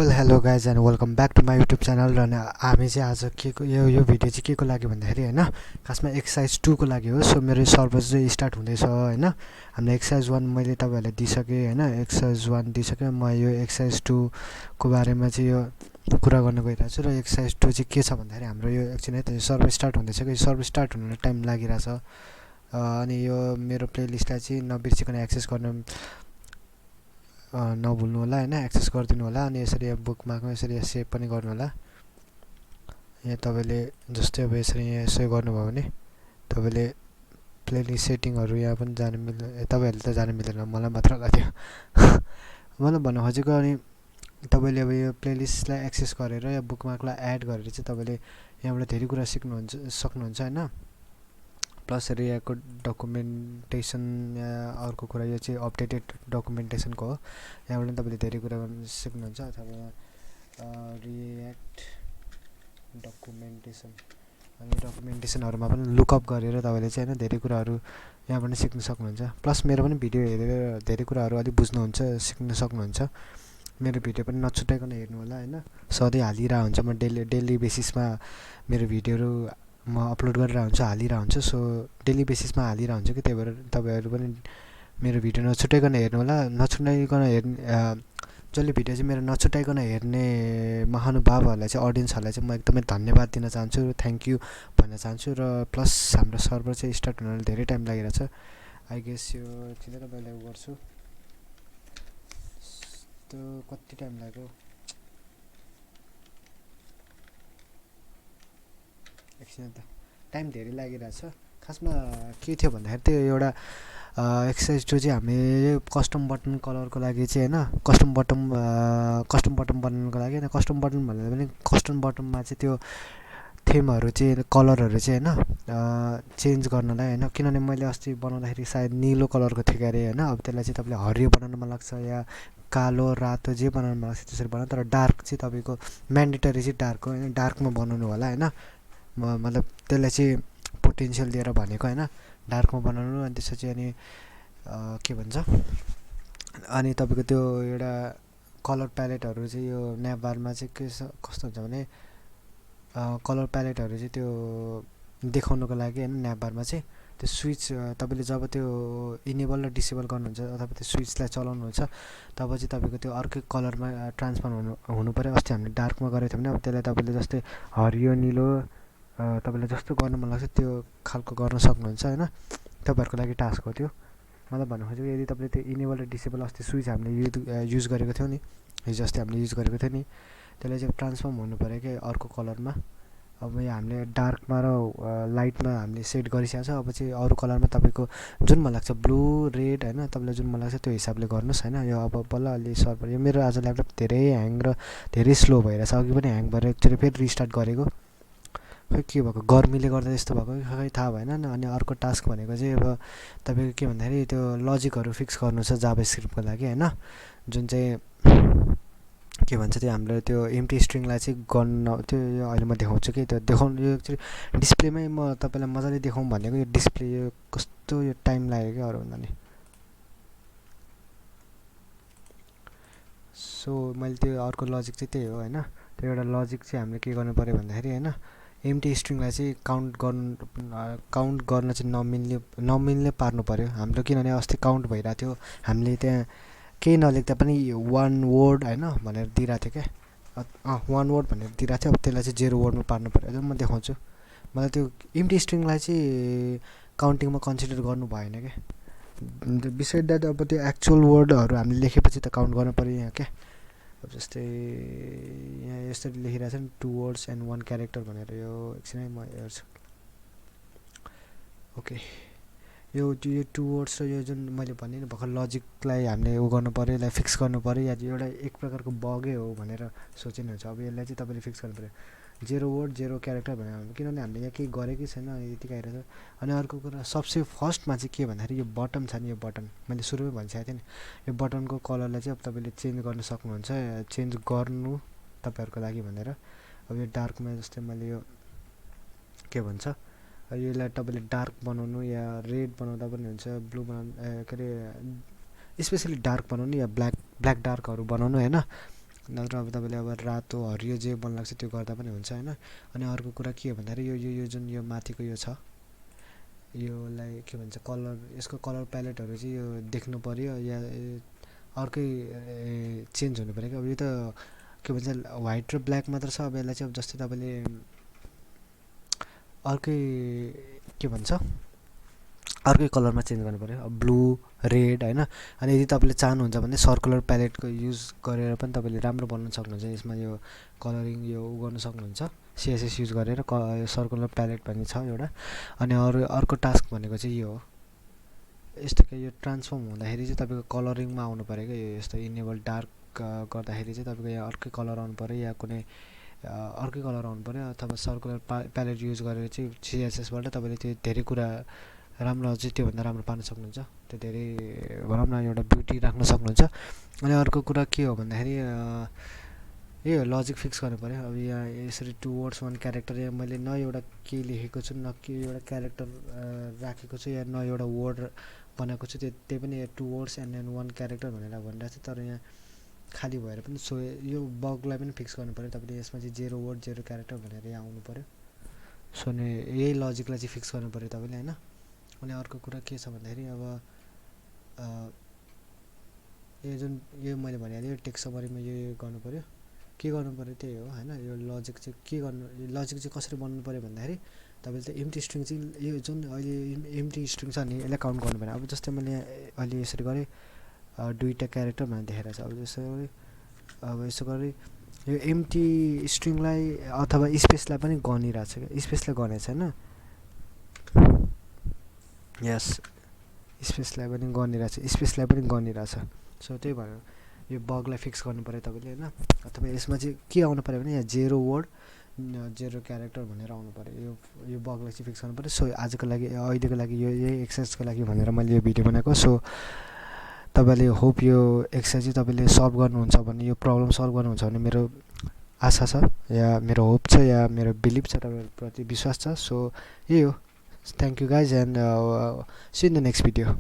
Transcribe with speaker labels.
Speaker 1: Well hello guys and welcome back to my YouTube channel. र हामी चाहिँ आज के को यो भिडियो चाहिँ के को लागि भन्दाखेरि होइन, खासमा एक्सर्साइज 2 को लागि हो। सो मेरो सर्भर चाहिँ स्टार्ट हुँदैछ होइन। हामीले एक्सर्साइज 1 मैले तपाईँहरूलाई दिइसकेँ होइन, एक्सर्साइज 1 दिइसकेँ। म यो एक्सर्साइज 2 को बारेमा चाहिँ यो कुरा गर्न गइरहेको छु। र एक्सर्साइज 2 चाहिँ के छ भन्दाखेरि हाम्रो यो एकछिन है, त्यो सर्भर स्टार्ट हुँदैछ कि सर्भर स्टार्ट हुन टाइम लागिरहेछ। अनि यो मेरो प्लेलिस्टलाई चाहिँ नबिर्सिकन एक्सेस गर्न नभुल्नु होला होइन, एक्सेस गरिदिनु होला। अनि यसरी बुकमार्कमा यसरी सेभ पनि गर्नु होला। यहाँ तपाईँले जस्तै अब यसरी यहाँ यसो गर्नुभयो भने तपाईँले प्लेलिस्ट सेटिङहरू यहाँ पनि जानु मिल्दैन, तपाईँहरूले त जानु मिल्दैन, मलाई मात्र होला त्यो मलाई भन्नु खोजेको। अनि तपाईँले अब यो प्लेलिस्टलाई एक्सेस गरेर या बुकमार्कलाई एड गरेर चाहिँ तपाईँले यहाँबाट धेरै कुरा सक्नुहुन्छ होइन। प्लस यहाँको डकुमेन्टेसन या अर्को कुरा यो चाहिँ अपडेटेड डकुमेन्टेसनको हो। यहाँबाट तपाईँले धेरै कुरा गर्न सिक्नुहुन्छ। अथवा रियाक्ट डकुमेन्टेसन, अनि डकुमेन्टेसनहरूमा पनि लुकअप गरेर तपाईँले चाहिँ होइन धेरै कुराहरू यहाँबाट सिक्न सक्नुहुन्छ। प्लस मेरो पनि भिडियो हेरेर धेरै कुराहरू अलिक बुझ्नुहुन्छ, सिक्न सक्नुहुन्छ। मेरो भिडियो पनि नछुट्याइकन हेर्नु होला होइन। सधैँ हालिरहेको हुन्छ, म डेली बेसिसमा मेरो भिडियोहरू म अपलोड गरेर हुन्छु, हालिरहेको हुन्छु। सो डेली बेसिसमा हालिरहेको हुन्छु कि त्यही भएर तपाईँहरू पनि मेरो भिडियो नछुट्याइकन हेर्नु होला। नछुट्याइकन हेर्ने जसले भिडियो चाहिँ मेरो नछुट्याइकन हेर्ने महानुभावहरूलाई चाहिँ, अडियन्सहरूलाई चाहिँ म एकदमै धन्यवाद दिन चाहन्छु, थ्याङ्क यू भन्न चाहन्छु। र प्लस हाम्रो सर्भर चाहिँ स्टार्ट हुन धेरै टाइम लागिरहेछ। आई गेस यो एकछिन तपाईँलाई उ गर्छु, त्यो कति टाइम लाग्यो एकछिन त, टाइम धेरै लागिरहेछ। खासमा के थियो भन्दाखेरि त्यो एउटा एक्सर्साइज 2 चाहिँ हामीले कस्टम बटन कलरको लागि चाहिँ होइन, कस्टम बटन बनाउनुको लागि होइन। कस्टम बटन भन्दा पनि कस्टम बटनमा चाहिँ त्यो थिमहरू चाहिँ, कलरहरू चाहिँ होइन चेन्ज गर्नलाई होइन। किनभने मैले अस्ति बनाउँदाखेरि सायद निलो कलरको थियो अरे होइन। अब त्यसलाई चाहिँ तपाईँले हरियो बनाउन मन लाग्छ या कालो रातो जे बनाउनु मन लाग्छ त्यसरी बनाउनु। तर डार्क चाहिँ तपाईँको म्यान्डेटरी चाहिँ डार्क हो होइन, डार्कमा बनाउनु होला होइन। मतलब त्यसलाई चाहिँ पोटेन्सियल दिएर भनेको होइन, डार्कमा बनाउनु। अनि त्यसपछि अनि के भन्छ, अनि तपाईँको त्यो एउटा कलर प्यालेटहरू चाहिँ यो न्यापबारमा चाहिँ कस्तो हुन्छ भने कलर प्यालेटहरू चाहिँ त्यो देखाउनुको लागि होइन। न्यापबारमा चाहिँ त्यो स्विच तपाईँले जब त्यो इनेबल र डिसेबल गर्नुहुन्छ अथवा त्यो स्विचलाई चलाउनुहुन्छ तब चाहिँ तपाईँको त्यो अर्कै कलरमा ट्रान्सफर्म हुनु पऱ्यो। अस्ति हामीले डार्कमा गरेको थियो भने अब त्यसलाई तपाईँले जस्तै हरियो निलो तपाईँलाई जस्तो गर्न मन लाग्छ त्यो खालको गर्न सक्नुहुन्छ होइन। तपाईँहरूको लागि टास्क हो त्यो। मतलब भन्नु खोजेको, यदि तपाईँले त्यो इनेबल र डिसेबल अस्ति स्विच हामीले युज गरेको थियौँ नि, हिजो अस्ति हामीले युज गरेको थियो नि, त्यसलाई चाहिँ ट्रान्सफर्म हुनु पऱ्यो क्या अर्को कलरमा। अब यहाँ हामीले डार्कमा र लाइटमा हामीले सेट गरिसकेको छ। अब चाहिँ अरू कलरमा तपाईँको जुन मन लाग्छ, ब्लू रेड होइन, तपाईँलाई जुन मन लाग्छ त्यो हिसाबले गर्नुहोस् होइन। यो अब बल्ल अलि सर्भर, यो मेरो आज ल्यापटप धेरै ह्याङ र धेरै स्लो भइरहेछ। अघि पनि ह्याङ भएर एकचोटि फेरि रिस्टार्ट गरेको, खै के भएको, गर्मीले गर्दा यस्तो भएको कि खै थाहा भएन। अनि अर्को टास्क भनेको चाहिँ अब तपाईँको के भन्दाखेरि त्यो लजिकहरू फिक्स गर्नु छ जाभास्क्रिप्टको लागि होइन। जुन चाहिँ के भन्छ त्यो हाम्रो त्यो एम्प्टी स्ट्रिङलाई चाहिँ गर्न, त्यो यो अहिले म देखाउँछु कि त्यो देखाउनु, यो एक्चुअली डिस्प्लेमै म तपाईँलाई मजाले देखाउँ भनेको। यो डिस्प्ले यो कस्तो यो टाइम लाग्यो क्या अरू भन्दा नि। सो मैले त्यो अर्को लजिक चाहिँ त्यही हो होइन। त्यो एउटा लजिक चाहिँ हामीले के गर्नु पऱ्यो भन्दाखेरि होइन, एम्प्टी स्ट्रिङलाई चाहिँ काउन्ट गर्न चाहिँ नमिल्ने पार्नु पऱ्यो हाम्रो। किनभने अस्ति काउन्ट भइरहेको थियो, हामीले त्यहाँ केही नलेख्दा पनि 1 वर्ड होइन भनेर दिइरहेको थियो क्या, 1 वर्ड भनेर दिइरहेको थियो। अब त्यसलाई चाहिँ 0 वर्डमा पार्नु पऱ्यो। म देखाउँछु, मलाई त्यो एम्प्टी स्ट्रिङलाई चाहिँ काउन्टिङमा कन्सिडर गर्नु भएन क्या। बिसाइड द्याट अब त्यो एक्चुअल वर्डहरू हामीले लेखेपछि त काउन्ट गर्नु पऱ्यो यहाँ क्या। अब जस्तै यहाँ यसरी लेखिरहेको छ नि, 2 वर्ड्स एन्ड 1 क्यारेक्टर भनेर। यो एकछिनै म हेर्छु। ओके, यो 2 वर्ड्स र यो जुन मैले भने नि भर्खर लजिकलाई हामीले उ गर्नु पऱ्यो, यसलाई फिक्स गर्नु पऱ्यो। या एउटा एक प्रकारको बगै हो भनेर सोचिनुहुन्छ। अब यसलाई चाहिँ तपाईँले फिक्स गर्नु पऱ्यो, 0 वर्ड 0 क्यारेक्टर भनेर। किनभने हामीले यहाँ केही गरेकै छैन, यतिकै आइरहेछ। अनि अर्को कुरा सबसे फर्स्टमा चाहिँ के भन्दाखेरि यो बटन छ नि, यो बटन मैले सुरुमै भनिसकेको थिएँ नि, यो बटनको कलरलाई चाहिँ अब तपाईँले चेन्ज गर्न सक्नुहुन्छ, चेन्ज गर्नु तपाईँहरूको लागि भनेर। अब यो डार्कमा जस्तै मैले यो के भन्छ, यसलाई तपाईँले डार्क बनाउनु या रेड बनाउँदा पनि हुन्छ, ब्लू बनाउनु के अरे स्पेसली डार्क बनाउनु या ब्ल्याक डार्कहरू बनाउनु होइन। नत्र अब तपाईँले अब रातो हरियो जे मन लाग्छ त्यो गर्दा पनि हुन्छ होइन। अनि अर्को कुरा के हो भन्दाखेरि यो जुन यो माथिको यो छ योलाई के भन्छ कलर, यसको कलर प्यालेटहरू चाहिँ यो देख्नु पऱ्यो या अर्कै चेन्ज हुनु पऱ्यो क्या। अब यो त के भन्छ व्हाइट र ब्ल्याक मात्र छ। अब यसलाई चाहिँ अब जस्तै तपाईँले अर्कै के भन्छ अर्कै कलरमा चेन्ज गर्नु पऱ्यो, अब ब्लू रेड होइन। अनि यदि तपाईँले चाहनुहुन्छ भने सर्कुलर प्यालेटको युज गरेर पनि तपाईँले राम्रो बनाउन सक्नुहुन्छ। यसमा यो कलरिङ यो गर्नु सक्नुहुन्छ सिएसएस युज गरेर सर्कुलर प्यालेट भन्ने छ एउटा। अनि अर्को टास्क भनेको चाहिँ यो हो, यस्तो कि यो ट्रान्सफर्म हुँदाखेरि चाहिँ तपाईँको कलरिङमा आउनु पऱ्यो क्या। यो यस्तो इनेबल डार्क गर्दाखेरि चाहिँ तपाईँको यहाँ अर्कै कलर आउनु पऱ्यो या कुनै अर्कै कलर आउनु पऱ्यो, अथवा सर्कुलर प्यालेट युज गरेर चाहिँ सिएसएसबाट तपाईँले त्यो धेरै कुरा राम्रो चाहिँ त्योभन्दा राम्रो पार्न सक्नुहुन्छ। त्यो धेरै भनौँ न एउटा ब्युटी राख्न सक्नुहुन्छ। अनि अर्को कुरा के हो भन्दाखेरि यही हो लजिक फिक्स गर्नु पऱ्यो। अब यहाँ यसरी 2 वर्ड्स 1 क्यारेक्टर, यहाँ मैले न एउटा के लेखेको छु न के एउटा क्यारेक्टर राखेको छु या न एउटा वर्ड बनाएको छु, त्यही पनि 2 वर्ड्स एन्ड देन 1 क्यारेक्टर भनेर भनिरहेको छ। तर यहाँ खाली भएर पनि सो यो बगलाई पनि फिक्स गर्नु पऱ्यो तपाईँले। यसमा चाहिँ 0 वर्ड 0 क्यारेक्टर भनेर यहाँ आउनु पऱ्यो। सो नि यही लजिकलाई चाहिँ फिक्स गर्नु पऱ्यो तपाईँले होइन। अनि अर्को कुरा के छ भन्दाखेरि अब यो जुन यो मैले भनिहालेँ टेक्स्ट समरीमा यो गर्नु पऱ्यो, के गर्नु पऱ्यो त्यही हो होइन। यो लजिक चाहिँ के गर्नु, लजिक चाहिँ कसरी बनाउनु पऱ्यो भन्दाखेरि तपाईँले त एम्प्टी स्ट्रिङ चाहिँ यो जुन अहिले एम्प्टी स्ट्रिङ छ नि यसलाई काउन्ट गर्नु पऱ्यो। अब जस्तै मैले अहिले यसरी गरेँ 2टा क्यारेक्टर भनेर देखाइरहेको छ। अब जस्तै अब यसो गरेँ यो एम्प्टी स्ट्रिङलाई अथवा स्पेसलाई पनि गनिरहेको छ क्या, स्पेसलाई गनेको छैन। यस स्पेसलाई पनि गनिरहेछ, स्पेसलाई पनि गनिरहेछ। सो त्यही भएर यो बगलाई फिक्स गर्नु पऱ्यो तपाईँले होइन। अथवा यसमा चाहिँ के आउनु पऱ्यो भने यहाँ 0 वर्ड 0 क्यारेक्टर भनेर आउनु पऱ्यो। यो बगलाई चाहिँ फिक्स गर्नु पऱ्यो। सो आजको लागि अहिलेको लागि यही एक्सर्साइजको लागि भनेर मैले यो भिडियो बनाएको। सो तपाईँले होप यो एक्सर्साइज चाहिँ तपाईँले सल्भ गर्नुहुन्छ भने, यो प्रब्लम सल्भ गर्नुहुन्छ भने मेरो आशा छ या मेरो होप छ या मेरो बिलिभ छ, तपाईँहरूप्रति विश्वास छ। सो यही हो। Thank you guys and see you in the next video.